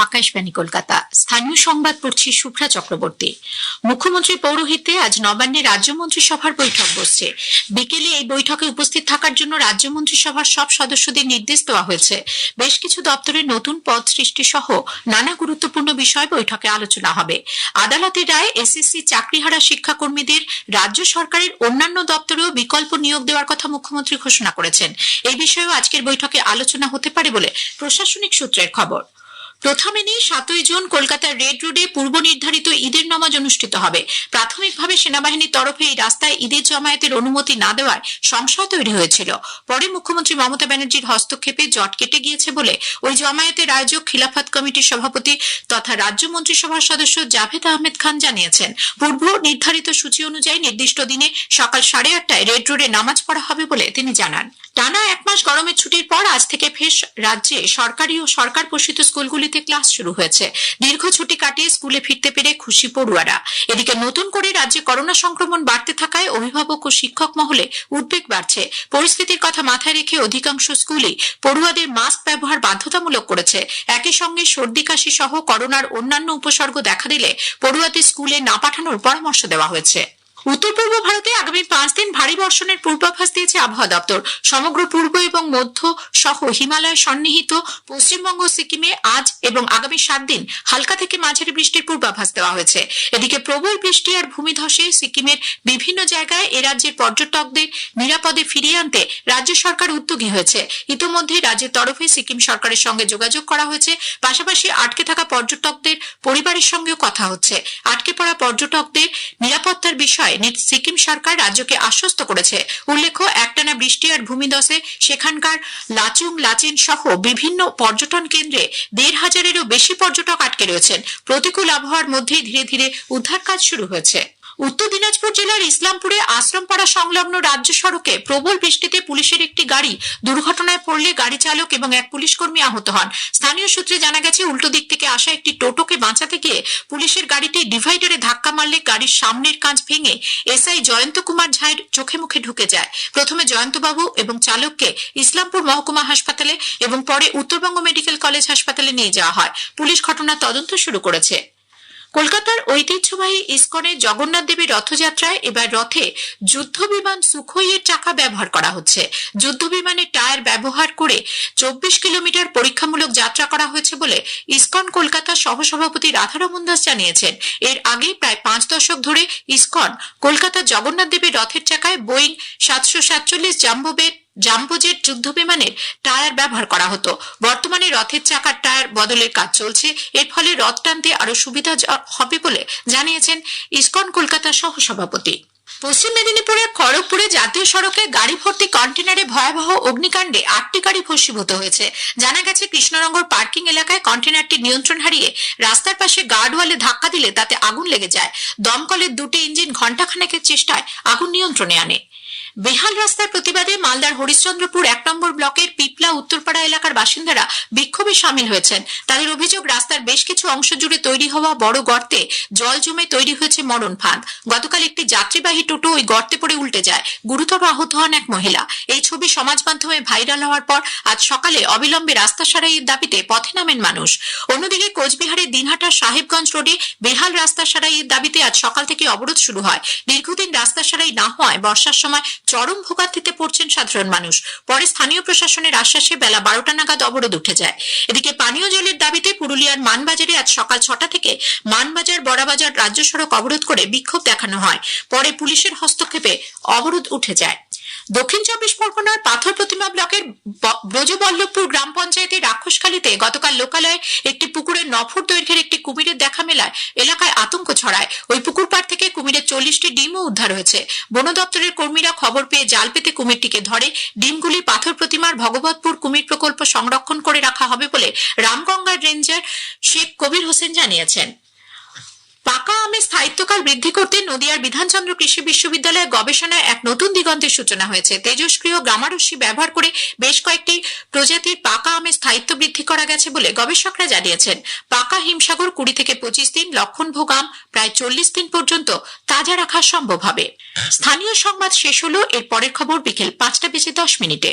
আকাশবাণী কলকাতা। স্থানীয় সংবাদ পড়ছি শুভ্রা চক্রবর্তী। মুখ্যমন্ত্রীর পৌরোহিত্যে আজ নবান্নে রাজ্য মন্ত্রিসভার বৈঠক বসছে। বিকেলে এই বৈঠকে উপস্থিত থাকার জন্য রাজ্য মন্ত্রিসভার সব সদস্যদের নির্দেশ দেওয়া হয়েছে। বেশ কিছু দপ্তরের নতুন পদ সৃষ্টি সহ নানা গুরুত্বপূর্ণ বিষয় বৈঠকে আলোচনা হবে। আদালতের রায় এসএসসি চাকরিহারা শিক্ষাকর্মীদের রাজ্য সরকারের অন্যান্য দপ্তরেও বিকল্প নিয়োগ দেওয়ার কথা মুখ্যমন্ত্রী ঘোষণা করেছেন। এই বিষয়েও আজকের বৈঠকে আলোচনা হতে পারে বলে প্রশাসনিক সূত্রের খবর। প্রথমে নিয়ে 7ই জুন কলকাতার রেড রোডে পূর্ব নির্ধারিত ঈদের নামাজ অনুষ্ঠিত হবে। প্রাথমিকভাবে সেনাবাহিনীর তরফে এই রাস্তায় ঈদের জমায়েতের অনুমতি না দেওয়ায় সংশয় তৈরি হয়েছিল। পরে মুখ্যমন্ত্রী মমতা ব্যানার্জির হস্তক্ষেপে জট কেটে গিয়েছে বলে ওই জমায়েতের আয়োজক খিলাফত কমিটির সভাপতি তথা রাজ্য মন্ত্রিসভার সদস্য জাভেদ আহমেদ খান জানিয়েছেন, পূর্ব নির্ধারিত সূচি অনুযায়ী নির্দিষ্ট দিনে সকাল 8:30টায় রেড রোডে নামাজ পড়া হবে বলে তিনি জানান। টানা 1 মাস গরমের ছুটির পর আজ থেকে ফের রাজ্যে সরকারি ও সরকার পোষিত স্কুলগুলিতে ক্লাস শুরু হয়েছে। দীর্ঘ ছুটি কাটিয়ে স্কুলে ফিরতে পেরে খুশি পড়ুয়ারা। এদিকে নতুন করে রাজ্যে করোনা সংক্রমণ বাড়তে থাকায় অভিভাবক ও শিক্ষক মহলে উদ্বেগ বাড়ছে। পরিস্থিতির কথা মাথায় রেখে অধিকাংশ স্কুলই পড়ুয়াদের মাস্ক ব্যবহার বাধ্যতামূলক করেছে। একই সঙ্গে সর্দি কাশি সহ করোনার অন্যান্য উপসর্গ দেখা দিলে পড়ুয়াদের স্কুলে না পাঠানোর পরামর্শ দেওয়া হয়েছে। উত্তর পূর্ব ভারতে আগামী 5 দিন ভারী বর্ষণের পূর্বাভাস দিয়েছে আবহাওয়া দপ্তর। সমগ্র পূর্ব এবং মধ্য সহ হিমালয় সন্নিহিত পশ্চিমবঙ্গ সিকিমে আজ এবং আগামী 7 দিন হালকা থেকে মাঝারি বৃষ্টির পূর্বাভাস দেওয়া হয়েছে। এদিকে প্রবল বৃষ্টি আর ভূমিধসে সিকিমের বিভিন্ন জায়গায় এ রাজ্যের পর্যটকদের নিরাপদে ফিরিয়ে আনতে রাজ্য সরকার উদ্যোগী হয়েছে। ইতোমধ্যে রাজ্যের তরফে সিকিম সরকারের সঙ্গে যোগাযোগ করা হয়েছে। পাশাপাশি আটকে থাকা পর্যটকদের পরিবারের সঙ্গেও কথা হচ্ছে। আটকে পড়া পর্যটকদের নিরাপত্তার বিষয়ে সিকিম সরকার রাজ্যকে আশ্বস্ত করেছে। উল্লেখ্য, একটানা বৃষ্টি আর ভূমিধসে সেখানকার লাচুং লাচেন সহ বিভিন্ন পর্যটন কেন্দ্রে 1,500-এরও বেশি পর্যটক আটকে রয়েছেন। প্রতিকূল আবহাওয়ার মধ্যেই ধীরে ধীরে উদ্ধার কাজ শুরু হয়েছে। উত্তর দিনাজপুর জেলার ইসলামপুরে আশ্রমপাড়া সংলগ্ন রাজ্য সড়কে প্রবল বৃষ্টিতে পুলিশের একটি গাড়ি দুর্ঘটনায় পড়লে গাড়ি চালক এবং এক পুলিশ কর্মী আহত হন। স্থানীয় সূত্রে জানা গেছে, উল্টো দিক থেকে আসা একটি টোটোকে বাঁচাতে গিয়ে পুলিশের গাড়িটি ডিভাইডারে ধাক্কা মারলে গাড়ির সামনের কাঁচ ভেঙে এসআই জয়ন্ত কুমার ঝায়ের চোখে মুখে ঢুকে যায়। প্রথমে জয়ন্তবাবু এবং চালককে ইসলামপুর মহকুমা হাসপাতালে এবং পরে উত্তরবঙ্গ মেডিকেল কলেজ হাসপাতালে নিয়ে যাওয়া হয়। পুলিশ ঘটনার তদন্ত শুরু করেছে। কলকাতার ঐতিহ্যবাহী ইসকনের জগন্নাথ দেবের রথযাত্রায় এবার রথে যুদ্ধ বিমান সুখোইয়ের চাকা ব্যবহার করা হচ্ছে। যুদ্ধ বিমানের টায়ার ব্যবহার করে 24 কিলোমিটার পরীক্ষামূলক যাত্রা করা হয়েছে বলে ইসকন কলকাতার সহসভাপতি রাধারমন দাস জানিয়েছেন। এর আগে প্রায় 5 দশক ধরে ইসকন কলকাতার জগন্নাথ দেবের রথের চাকায় বোয়িং 747 জাম্বোজেট যুদ্ধ বিমানের টায়ার ব্যবহার করা হতো। বর্তমানে রথের চাকার টায়ার বদলের কাজ চলছে। এর ফলে রথ টানতে আরো সুবিধা হবে বলে জানিয়েছেন ইসকন কলকাতার সহসভাপতি। পশ্চিম মেদিনীপুরের খড়গপুরে জাতীয় সড়কে গাড়ি ভর্তি কন্টেনারে ভয়াবহ অগ্নিকাণ্ডে 8টি গাড়ি ভস্মীভূত হয়েছে। জানা গেছে, কৃষ্ণনগর পার্কিং এলাকায় কন্টেনারটি নিয়ন্ত্রণ হারিয়ে রাস্তার পাশে গার্ডওয়ালে ধাক্কা দিলে তাতে আগুন লেগে যায়। দমকলের 2টি ইঞ্জিন ঘণ্টাখানেকের চেষ্টায় আগুন নিয়ন্ত্রণে আনে। বেহাল রাস্তার প্রতিবাদে মালদার হরিশ্চন্দ্রপুর 1 নম্বর ব্লকের পিপলা উত্তরপাড়া এলাকার বাসিন্দারা বিক্ষোভে সামিল হয়েছেন। তাদের অভিযোগ, রাস্তার বেশ কিছু অংশ জুড়ে তৈরি হওয়া বড় গর্তে জল জমে তৈরি হয়েছে মরণ ফাঁদ। গতকাল একটি যাত্রীবাহী টোটো ওই গর্তে পড়ে উল্টে যায়। গুরুতর আহত হন এক মহিলা। এই ছবি সমাজ মাধ্যমে ভাইরাল হওয়ার পর আজ সকালে অবিলম্বে রাস্তা সারাইয়ের দাবিতে পথে নামেন মানুষ। অন্যদিকে কোচবিহারের দিনহাটার সাহেবগঞ্জ রোডে বেহাল রাস্তা সারাইয়ের দাবিতে আজ সকাল থেকে অবরোধ শুরু হয়। দীর্ঘদিন রাস্তা সারাই না হওয়ায় বর্ষার সময় চরম ভোগান্তিতে পড়ছেন সাধারণ মানুষ। পরে স্থানীয় প্রশাসনের আশ্বাসে বেলা 12টা নাগাদ অবরোধ উঠে যায়। এদিকে পানীয় জলের দাবিতে পুরুলিয়ার মানবাজারে আজ সকাল 6টা থেকে মানবাজার বড়াবাজার রাজ্য সড়ক অবরোধ করে বিক্ষোভ দেখানো হয়। পরে পুলিশের হস্তক্ষেপে অবরোধ উঠে যায়। দক্ষিণ 24 পরগনার পাথর প্রতিমা ব্লকের ব্রজবল্লভপুর গ্রাম পঞ্চায়েতের রাক্ষসখালীতে গতকাল লোকালয়ে একটি পুকুরে 9 ফুট দৈর্ঘ্যের একটি কুমিরের দেখা মেলায় এলাকায় আতঙ্ক ছড়ায়। ওই পুকুর পাড় থেকে কুমিরের 40টি ডিমও উদ্ধার হয়েছে। বন দপ্তরের কর্মীরা খবর পেয়ে জাল পেতে কুমিরটিকে ধরে। ডিমগুলি পাথর প্রতিমার ভগবতপুর কুমির প্রকল্প সংরক্ষণ করে রাখা হবে বলে রামগঙ্গার রেঞ্জার শেখ কবির হোসেন জানিয়েছেন। পাকা আমের স্থায়িত্বকাল বৃদ্ধি করতে নদিয়ার বিধানচন্দ্র কৃষি বিশ্ববিদ্যালয়ে গবেষণায় এক নতুন দিগন্তের সূচনা হয়েছে। তেজস্ক্রিয় গামারশ্মি ব্যবহার করে বেশ কয়েকটি প্রজাতির পাকা আমের স্থায়িত্ব বৃদ্ধি করা গেছে বলে গবেষকরা জানিয়েছেন। পাকা হিমসাগর 20 থেকে 25 দিন, লক্ষণভোগ আম প্রায় 40 দিন পর্যন্ত তাজা রাখা সম্ভব হবে। স্থানীয় সংবাদ শেষ হলো। এর পরের খবর বিকেল 5টা বেজে 10 মিনিটে।